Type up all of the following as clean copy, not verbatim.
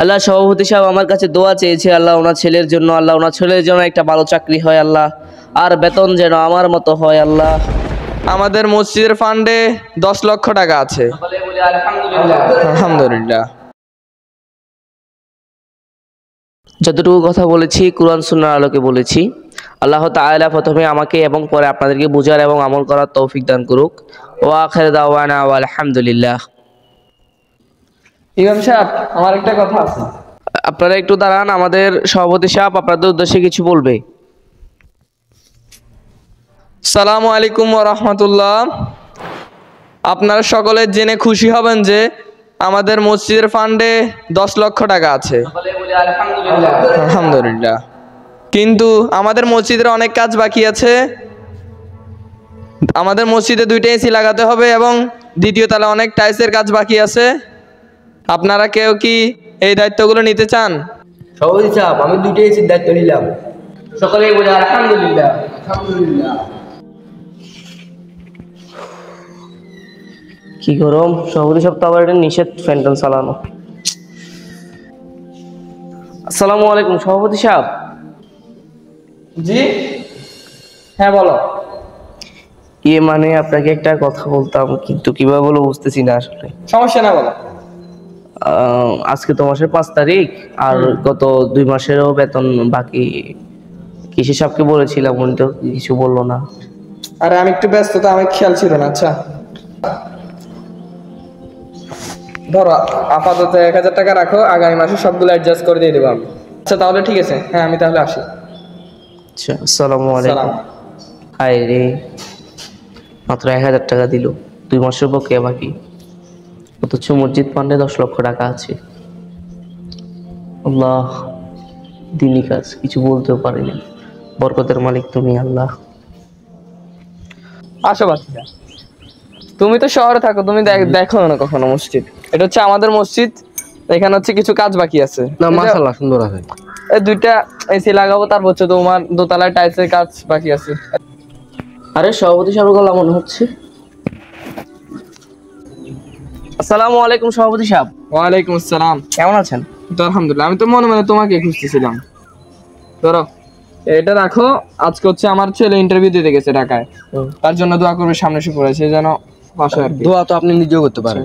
আল্লাহ সভাপতি সাহেব আমার কাছে দোয়া চেয়েছে আল্লাহ ওনার ছেলের জন্য, আল্লাহ ওনার ছেলের জন্য একটা ভালো চাকরি হয় আল্লাহ, আর বেতন যেন আমার মতো হয় আল্লাহ। আমাদের মসজিদের ফান্ডে 10 লক্ষ টাকা আছে। আলহামদুলিল্লাহ। যতটুকু কথা বলেছি কুরআন সুন্নাহর আলোকে বলেছি। আল্লাহ তাআলা প্রথমে আমাকে এবং পরে আপনাদেরকে বুঝার এবং আমল করার তৌফিক দান করুক। ওয়া আখির দাওয়ানা ওয়াল হামদুলিল্লাহ। ইমাম সাহেব, আমার একটা কথা আছে। আপনারা একটু দাঁড়ান, আমাদের সভাপতি সাহেব আপনাদের উদ্দেশ্যে কিছু বলবে। আসসালামু আলাইকুম ওয়া রাহমাতুল্লাহ। আপনারা সকলে জেনে খুশি হবেন যে আমাদের মসজিদের ফান্ডে 10 লক্ষ টাকা আছে। আলহামদুলিল্লাহ। কিন্তু আমাদের মসজিদের অনেক কাজ বাকি আছে। আমাদের মসজিদে 2টা এসি লাগাতে হবে এবং দ্বিতীয় তলা অনেক টাইলসের কাজ বাকি আছে। আপনারা কেউ কি এই দায়িত্বগুলো নিতে চান? সভাপতি সাহেব, আমি 2টা এসির দায়িত্ব নিলাম। সকলে বলে আলহামদুলিল্লাহ। আলহামদুলিল্লাহ। কি গরম, সভাপতি সাহেব তো আবার এটা নিষেধ ফ্যান চালানো। আসসালামু আলাইকুম সভাপতি সাহেব। জি হ্যাঁ বলো। মানে আপনাকে একটা কথা বলতাম, কিন্তু কিভাবে বলবো বুঝতেছি না আসলে। সমস্যা না, বলো। আজকে তো মাসের 5 তারিখ, আর গত 2 মাসেরও বেতন বাকি। কৃষি সাহেবকে বলেছিলাম, উনি তো কিছু বললো না। আরে আমি একটু ব্যস্ত, তো আমার খেয়াল ছিল না। আচ্ছা ধরো, আপাতত 1000 টাকা রাখো, আগামী মাসে সবগুলো অ্যাডজাস্ট করে দিয়ে দেবো আমি। আচ্ছা তাহলে ঠিক আছে, হ্যাঁ আমি তাহলে আসি। আচ্ছা, আসসালামু আলাইকুম। হাই রে, মাত্র 1000 টাকা দিল, 2 মাসের বকেয়া বাকি, অথচ মসজিদ ফান্ডে 10 লক্ষ টাকা আছে। আল্লাহ, দিনই কাজ, কিছু বলতেও পারিনি। বরকতের মালিক তুমি আল্লাহ। আসো বাচ্চা, তুমি তো শহরে থাকো, তুমি দেখো না কখনো মসজিদ। এটা হচ্ছে আমাদের মসজিদ, এখানে হচ্ছে কিছু কাজ বাকি আছে। না মাশাআল্লাহ, সুন্দর আছে। এই 2টা এসি লাগাবো, তারপর হচ্ছে তোমার দোতলায় টাইলসের কাজ বাকি আছে। আরে সভাপতি সাহেব গলা মনে হচ্ছে। আসসালামু আলাইকুম সভাপতি সাহেব। ওয়ালাইকুম আসসালাম। কেমন আছেন? তো আলহামদুলিল্লাহ। আমি তো মনে মনে তোমাকে খুঁজতেছিলাম। ধরো এটা রাখো। আজকে হচ্ছে আমার ছেলে ইন্টারভিউ দিতে গেছে ঢাকায়, তার জন্য দোয়া করবে সামনে শুক্রবার সে যেন পাশে আর কি। দোয়া তো আপনি নিজেও করতে পারেন।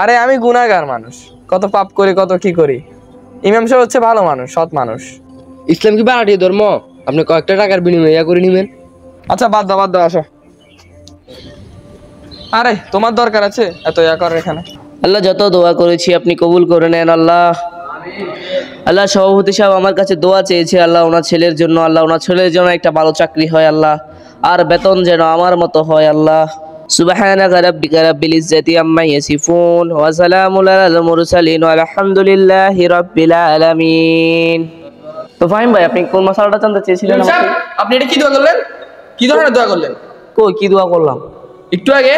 আরে আমি গুনাহগার মানুষ, কত পাপ করি, কত কি করি। ইমাম সাহেব হচ্ছে ভালো মানুষ, সৎ মানুষ। ইসলাম কি বাড়াটি ধর্ম? আপনি কয়েকটা টাকার বিনিময়ে ইয়া করে নেবেন। আচ্ছা বাদ দাও আসো। আরে তোমার দরকার আছে এত ইয়া করার এখানে? আল্লাহ, যত দোয়া করেছি আপনি কবুল করে নেন আল্লাহ। আল্লাহ সভাপতি সাহেব আমার কাছে দোয়া চেয়েছে আল্লাহ ওনার ছেলের জন্য, আল্লাহ ওনার ছেলের জন্য একটা ভালো চাকরি হয় আল্লাহ, আর বেতন যেন আমার মতো হয় আল্লাহ। সুবহানাকা রাব্বিকা রাব্বিল ইজ্জাতি আম্মা ইয়াসিফুন ওয়া সালামুন আলাল মুরসালিন আলহামদুলিল্লাহি রাব্বিল আলামিন। তো ফাহিম ভাই, আপনি কোন মাসালাটা জানতে চেয়েছিলেন আমাকে? আপনি এটা কি দোয়া করলেন? কি ধরনের দোয়া করলেন? কই কি দোয়া করলাম? একটু আগে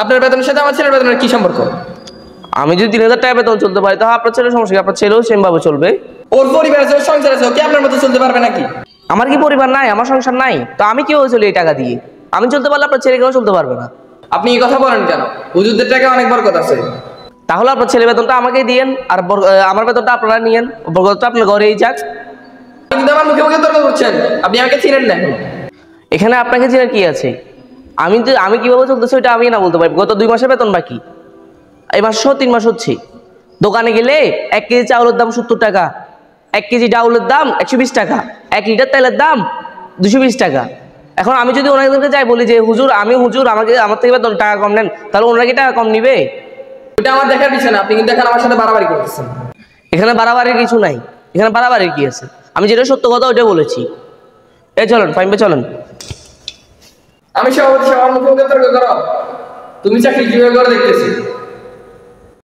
আপনার বেতনের সাথে আমার ছেলের বেতনের কি সম্পর্ক? আমি যদি 3000 টাকা বেতন চলতে পারি, তাহলে আপনার ছেলের সমস্যা কি? আপনার ছেলেও সেম ভাবে চলবে। ওর পরিবার আছে, ওর সংসার আছে, ও কি আপনার মতো চলতে পারবে নাকি? আমার কি পরিবার নাই? আমার সংসার নাই? তো আমি কিভাবে চলি এই টাকা দিয়ে? আমি চলতে পারলে আপনার ছেলে কেন চলতে পারবে না? আপনি এই কথা বলেন কেন? হুজুরদের টাকা অনেক বরকত আছে। তাহলে আপনার ছেলে বেতনটা আমাকেই দিয়েন, আর আমার বেতনটা আপনারা নিয়েন, বরকতটা আপনার ঘরেই যাক। কিন্তু আমার মুখে মুখে তর্ক করছেন, আপনি আমাকে চিনেন না। এখানে আপনাকে চিনার কি আছে? আমি কিভাবে চলতেছি ওইটা আমি না বলতে পারি। গত 2 মাসের বেতন বাকি, এই মাস 3 মাস হচ্ছে। দোকানে গেলে 1 কেজি চাউলের দাম 70 টাকা, 1 কেজি ডাউলের দাম 120 টাকা, 1 লিটার তেলের দাম 220 টাকা। এখন আমি যদি ওনাদেরকে যাই বলি যে হুজুর আমার থেকে বেতন টাকা কম নেন, তাহলে ওনারা কি টাকা কম নিবে? ওটা আমার দেখার বিষয় না। আপনি কিন্তু এখন আমার সাথে বাড়াবাড়ি করতেছেন। এখানে বাড়াবাড়ির কিছু নাই। এখানে বাড়াবাড়ির কি আছে? আমি যেটা সত্য কথা ওইটা বলেছি। এই চলেন ফাইম ভাই, চলেন। আমি সভাপতি, সবার মুখে মুখে তর্ক করো? তুমি চাকরি কিভাবে করে দেখতেছি।